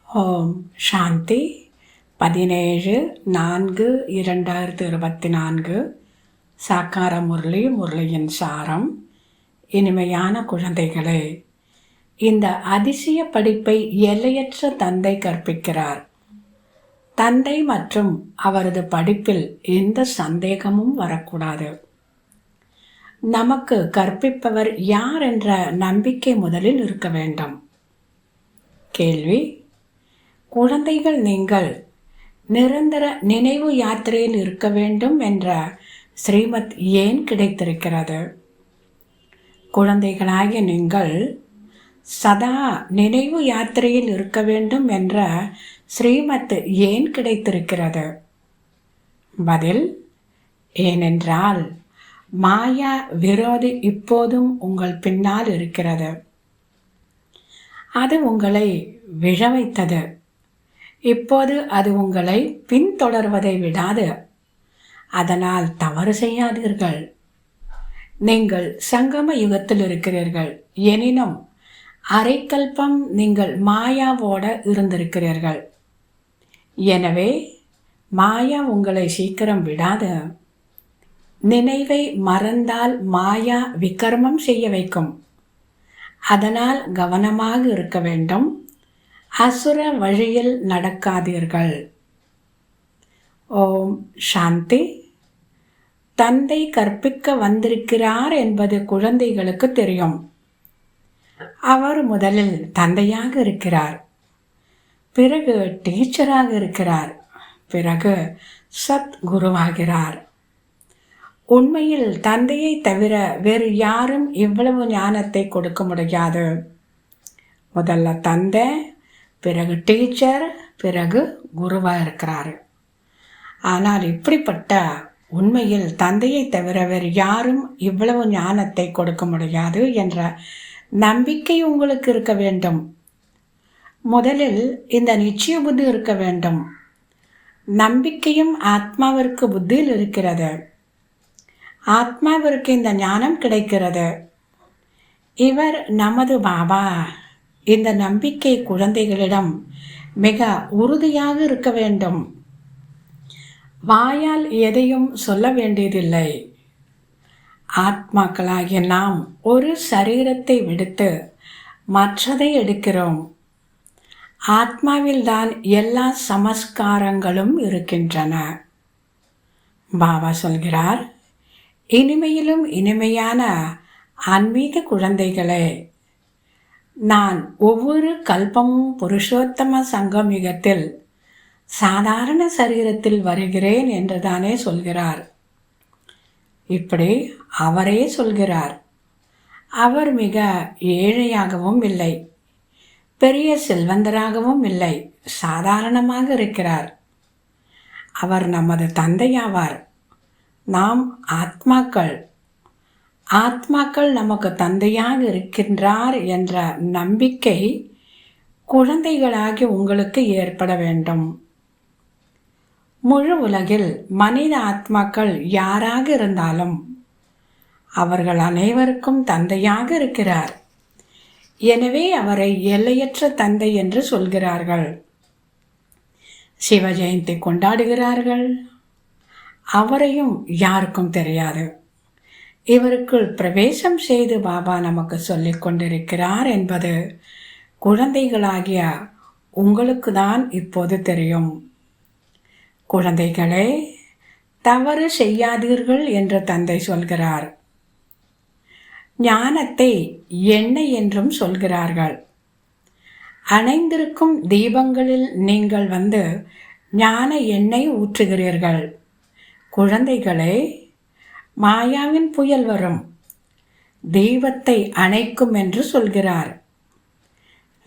ஓம் சாந்தி 17/4/2024 சாக்கார முரளி முரளியின் சாரம். இனிமையான குழந்தைகளே, இந்த அதிசய படிப்பை எல்லையற்ற தந்தை கற்பிக்கிறார். தந்தை மற்றும் அவரது படிப்பில் எந்த சந்தேகமும் வரக்கூடாது. நமக்கு கற்பிப்பவர் யார் என்ற நம்பிக்கை முதலில் இருக்க வேண்டும். கேள்வி: குழந்தைகள், நீங்கள் நிரந்தர நினைவு யாத்திரையில் இருக்க வேண்டும் என்ற ஸ்ரீமத் ஏன் கிடைத்திருக்கிறது? குழந்தைகளாகிய நீங்கள் சதா நினைவு யாத்திரையில் இருக்க வேண்டும் என்ற ஸ்ரீமத் ஏன் கிடைத்திருக்கிறது? பதில்: ஏனென்றால் மாயா விரோதி இப்போதும் உங்கள் பின்னால் இருக்கிறது. அது உங்களை விழ வைத்தது. இப்போது அது உங்களை பின்தொடர்வதை விடாது. அதனால் தவறு செய்யாதீர்கள். நீங்கள் சங்கம யுகத்தில் இருக்கிறீர்கள். எனினும் அரைக்கல்பம் நீங்கள் மாயாவோட இருந்திருக்கிறீர்கள். எனவே மாயா உங்களை சீக்கிரம் விடாது. நினைவை மறந்தால் மாயா விகர்மம் செய்ய வைக்கும். அதனால் கவனமாக இருக்க வேண்டும். அசுர வழியில் நடக்காதீர்கள். ஓம் சாந்தி. தந்தை கற்பிக்க வந்திருக்கிறார் என்பது குழந்தைகளுக்கு தெரியும். அவர் முதலில் தந்தையாக இருக்கிறார், பிறகு டீச்சராக இருக்கிறார், பிறகு சத் குருவாகிறார். உண்மையில் தந்தையை தவிர வேறு யாரும் இவ்வளவு ஞானத்தை கொடுக்க முடியாது. முதல்ல தந்தை, பிறகு டீச்சர், பிறகு குருவாக இருக்கிறார். ஆனால் இப்படிப்பட்ட உண்மையில் தந்தையை தவிர வேறு யாரும் இவ்வளவு ஞானத்தை கொடுக்க முடியாது என்ற நம்பிக்கை உங்களுக்கு இருக்க வேண்டும். முதலில் இந்த நிச்சய புத்தி இருக்க வேண்டும். நம்பிக்கையும் ஆத்மாவிற்கு புத்தியில் இருக்கிறது. ஆத்மாவிற்கு இந்த ஞானம் கிடைக்கிறது. இவர் நமது பாபா. இந்த நம்பிக்கை குழந்தைகளிடம் மிக உறுதியாக இருக்க வேண்டும். வாயால் எதையும் சொல்ல வேண்டியதில்லை. ஆத்மாக்களாகிய நாம் ஒரு சரீரத்தை விடுத்து மற்றதை எடுக்கிறோம். ஆத்மாவில்தான் எல்லா சமஸ்காரங்களும் இருக்கின்றன. பாபா சொல்கிறார், இனிமையிலும் இனிமையான ஆன்மீக குழந்தைகளே, நான் ஒவ்வொரு கல்பமும் புருஷோத்தம சங்கம் யுகத்தில் சாதாரண சரீரத்தில் வருகிறேன் என்றுதானே சொல்கிறார். இப்படி அவரே சொல்கிறார். அவர் மிக ஏழையாகவும் இல்லை, பெரிய செல்வந்தராகவும் இல்லை, சாதாரணமாக இருக்கிறார். அவர் நமது தந்தையாவார். நாம் ஆத்மாக்கள். ஆத்மாக்கள் நமக்கு தந்தையாக இருக்கின்றார் என்ற நம்பிக்கை குழந்தைகளாகி உங்களுக்கு ஏற்பட வேண்டும். முழு உலகில் மனித ஆத்மாக்கள் யாராக இருந்தாலும் அவர்கள் அனைவருக்கும் தந்தையாக இருக்கிறார். எனவே அவரை எல்லையற்ற தந்தை என்று சொல்கிறார்கள். சிவ ஜெயந்தி கொண்டாடுகிறார்கள். அவரையும் யாருக்கும் தெரியாது. இவருக்குள் பிரவேசம் செய்து பாபா நமக்கு சொல்லிக் கொண்டிருக்கிறார் என்பது குழந்தைகளாகிய உங்களுக்கு தான் இப்போது தெரியும். குழந்தைகளே, தவறு செய்யாதீர்கள் என்று தந்தை சொல்கிறார். ஞானத்தை எண்ணெய் என்றும் சொல்கிறார்கள். அணைந்திருக்கும் தீபங்களில் நீங்கள் வந்து ஞான எண்ணெய் ஊற்றுகிறீர்கள். குழந்தைகளே, மாயாவின் புயல் வரும், தீபத்தை அணைக்கும் என்று சொல்கிறார்.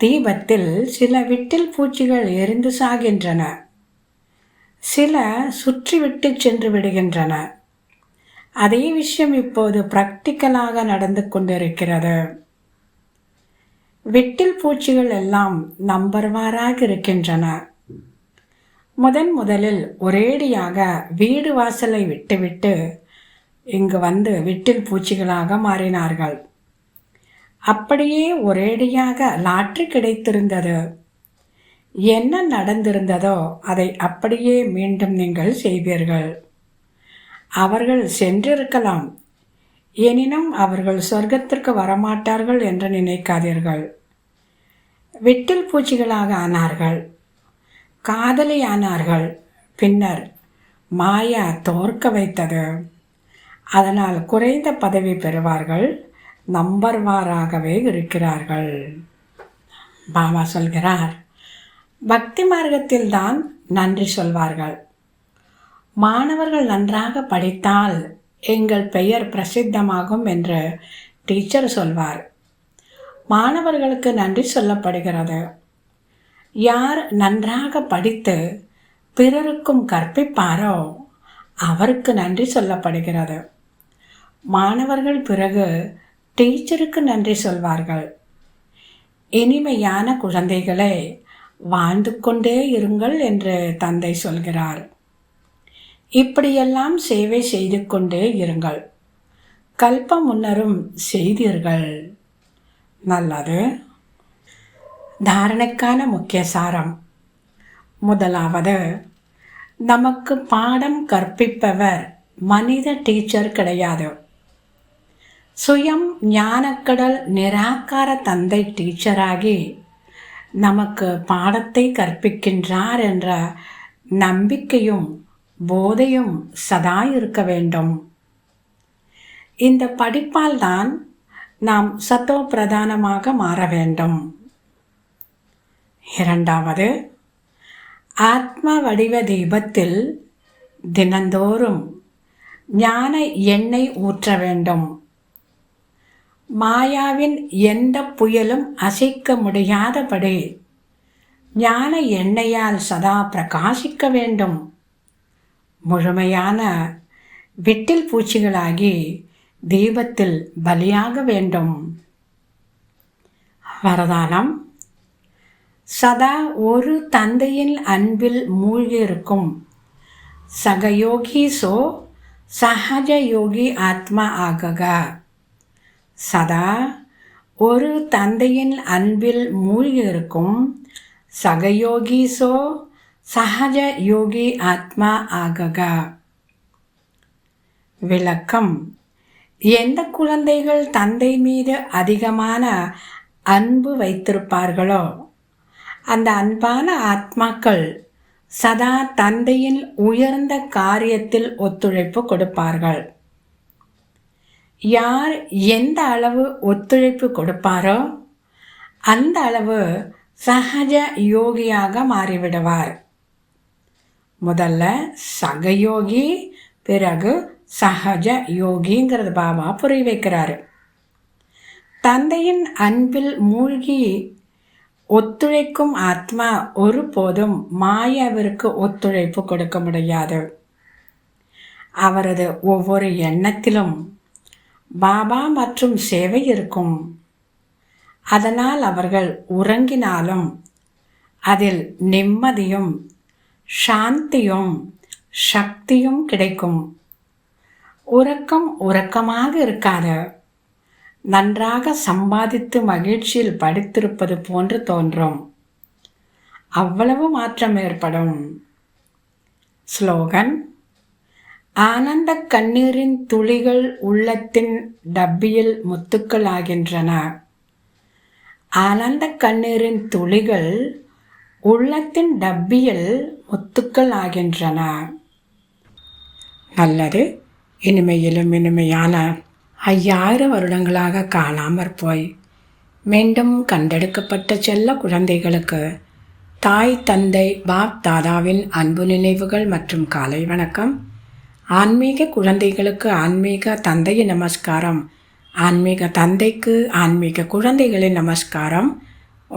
தீபத்தில் சில விட்டில் பூச்சிகள் எரிந்து சாகின்றன, சில சுற்றிவிட்டு சென்று விடுகின்றன. அதே விஷயம் இப்போது பிராக்டிக்கலாக நடந்து கொண்டிருக்கிறது. விட்டில் பூச்சிகள் எல்லாம் நம்பர்வாராக இருக்கின்றன. முதலில் ஒரேடியாக வீடு வாசலை விட்டுவிட்டு இங்கு வந்து விட்டில் பூச்சிகளாக மாறினார்கள். அப்படியே ஒரேடியாக லாட்டரி கிடைத்திருந்தது. என்ன நடந்திருந்ததோ அதை அப்படியே மீண்டும் நீங்கள் செய்வீர்கள். அவர்கள் சென்றிருக்கலாம், எனினும் அவர்கள் சொர்க்கத்திற்கு வரமாட்டார்கள் என்று நினைக்காதீர்கள். விட்டில் பூச்சிகளாக ஆனார்கள், காதலியானார்கள். பின்னர் மாயா தோற்க வைத்தது. அதனால் குறைந்த பதவி பெறுவார்கள், நம்பர்வாராகவே இருக்கிறார்கள். பாபா சொல்கிறார், பக்தி மார்க்கத்தில்தான் நன்றி சொல்வார்கள். மாணவர்கள் நன்றாக படித்தால் எங்கள் பெயர் பிரசித்தமாகும் என்று டீச்சர் சொல்வார். மாணவர்களுக்கு நன்றி சொல்லப்படுகிறது. யார் நன்றாக படித்து பிறருக்கும் கற்பிப்பாரோ அவருக்கு நன்றி சொல்லப்படுகிறது. மாணவர்கள் பிறகு டீச்சருக்கு நன்றி சொல்வார்கள். இனிமையான குழந்தைகளே, வாழ்ந்து கொண்டே இருங்கள் என்று தந்தை சொல்கிறார். இப்படியெல்லாம் சேவை செய்து கொண்டே இருங்கள். கல்பம் முன்னரும் செய்தீர்கள். நல்லது. தாரணைக்கான முக்கிய சாரம். முதலாவது, நமக்கு பாடம் கற்பிப்பவர் மனித டீச்சர் கிடையாது. சுயம் ஞானக்கடல் நிராகார தந்தை டீச்சராகி நமக்கு பாடத்தை கற்பிக்கின்றார் என்ற நம்பிக்கையும் போதையும் சதா இருக்க வேண்டும். இந்த படிப்பால் தான் நாம் சத்தோ பிரதானமாக மாற வேண்டும். இரண்டாவது, ஆத்ம வடிவ தீபத்தில் தினந்தோறும் ஞான எண்ணெய் ஊற்ற வேண்டும். மாயாவின் எந்த புயலும் அசைக்க முடியாதபடி ஞான எண்ணெயால் சதா பிரகாசிக்க வேண்டும். முழுமையான விட்டில் பூச்சிகளாகி தீபத்தில் பலியாக வேண்டும். வரதானம். சதா ஒரு தந்தையின் அன்பில் மூழ்கியிருக்கும் சகயோகி சோ சஹஜ யோகி ஆத்மா ஆகக. சதா ஒரு தந்தையின் அன்பில் மூழ்கியிருக்கும் சகயோகி சோ சஹஜ யோகி ஆத்மா ஆகக. விளக்கம். எந்த குழந்தைகள் தந்தை மீது அதிகமான அன்பு வைத்திருப்பார்களோ அந்த அன்பான ஆத்மாக்கள் சதா தந்தையின் உயர்ந்த காரியத்தில் ஒத்துழைப்பு கொடுப்பார்கள். யார் எந்த அளவு ஒத்துழைப்பு கொடுப்பாரோ அந்த அளவு சஹஜ யோகியாக மாறிவிடுவார். முதல்ல சகயோகி, பிறகு சஹஜ யோகிங்கிறது பாபா புரிய வைக்கிறாரு. தந்தையின் அன்பில் மூழ்கி ஒத்துழைக்கும் ஆத்மா ஒருபோதும் மாயாவிற்கு ஒத்துழைப்பு கொடுக்க முடியாது. அவரது ஒவ்வொரு எண்ணத்திலும் பாபா மற்றும் சேவை இருக்கும். அதனால் அவர்கள் உறங்கினாலும் அதில் நிம்மதியும் சாந்தியும் சக்தியும் கிடைக்கும். உறக்கம் உறக்கமாக இருக்காது. நன்றாக சம்பாதித்து மகிழ்ச்சியில் படித்திருப்பது போன்று தோன்றும். அவ்வளவு மாற்றம் ஏற்படும். ஸ்லோகன். ஆனந்த கண்ணீரின் துளிகள் உள்ளத்தின் டப்பியில் முத்துக்கள் ஆகின்றன. ஆனந்த கண்ணீரின் துளிகள் உள்ளத்தின் டப்பியில் முத்துக்கள் ஆகின்றன. நல்லது. இனிமையிலும் இனிமையான 5000 வருடங்களாக காணாமற் போய் மீண்டும் கண்டெடுக்கப்பட்ட செல்ல குழந்தைகளுக்கு தாய் தந்தை பாப் தாதாவின் அன்பு நினைவுகள் மற்றும் காலை வணக்கம். ஆன்மீக குழந்தைகளுக்கு ஆன்மீக தந்தையின் நமஸ்காரம். ஆன்மீக தந்தைக்கு ஆன்மீக குழந்தைகளின் நமஸ்காரம்.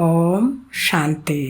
ஓம் சாந்தி.